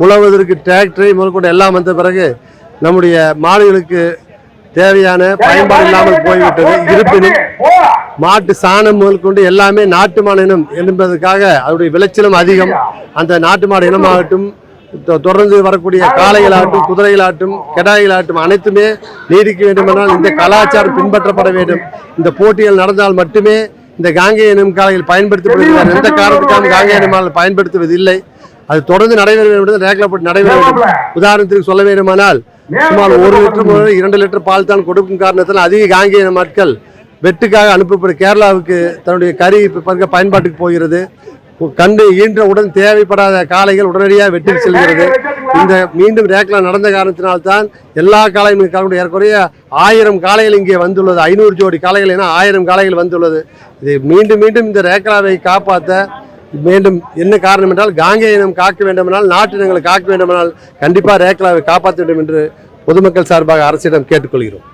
உழவதற்கு டிராக்டரை முதற்கொண்டு எல்லாம் வந்த பிறகு நம்முடைய மாடுகளுக்கு தேவையான பயன்பாடு இல்லாமல் போய்விட்டது. இருப்பினும் மாட்டு சாணம் முதல் கொண்டு எல்லாமே நாட்டு மாடு இனம் என்பதற்காக அதனுடைய விளைச்சலும் அதிகம். அந்த நாட்டு மாடு இனமாகட்டும், தொடர்ந்து வரக்கூடிய காளைகளாகட்டும், குதிரைகளாகட்டும், கெடாய்களாகட்டும் அனைத்துமே நீடிக்க வேண்டுமென்றால் இந்த கலாச்சாரம் பின்பற்றப்பட வேண்டும். இந்த போட்டிகள் நடந்தால் மட்டுமே இந்த காங்கேய இனம் காளைகள் பயன்படுத்தப்படுகிறார். எந்த காரணத்துக்காக காங்கேய இனம் பயன்படுத்துவதில்லை. அது தொடர்ந்து நடைபெற வேண்டும், ரேக்லா போட்டு நடைபெற வேண்டும். உதாரணத்திற்கு சொல்ல வேண்டுமானால் சுமார் 1 லிட்டர் முதல் 2 லிட்டர் பால் தான் கொடுக்கும் காரணத்தால் அதிக காங்கேய ஆட்கள் வெட்டுக்காக அனுப்பப்படும் கேரளாவுக்கு தன்னுடைய கறி பயன்பாட்டுக்கு போகிறது. கண்டு ஈன்றவுடன் தேவைப்படாத காளைகள் உடனடியாக வெட்டி செல்கிறது. இந்த மீண்டும் ரேக்லா நடந்த காரணத்தினால்தான் எல்லா காளையும் ஏறக்குறைய 1000 காளைகள் இங்கே வந்துள்ளது. 500 ஜோடி காளைகள் என 1000 காளைகள் வந்துள்ளது. இது மீண்டும் மீண்டும் இந்த ரேக்லாவை காப்பாற்ற மீண்டும் என்ன காரணம் என்றால் காங்கேய இனம் காக்க வேண்டுமென்றால், நாட்டு இனங்களை காக்க வேண்டுமென்றால் கண்டிப்பாக ரேக்லாவை காப்பாற்ற வேண்டும் என்று பொதுமக்கள் சார்பாக அரசிடம் கேட்டுக்கொள்கிறோம்.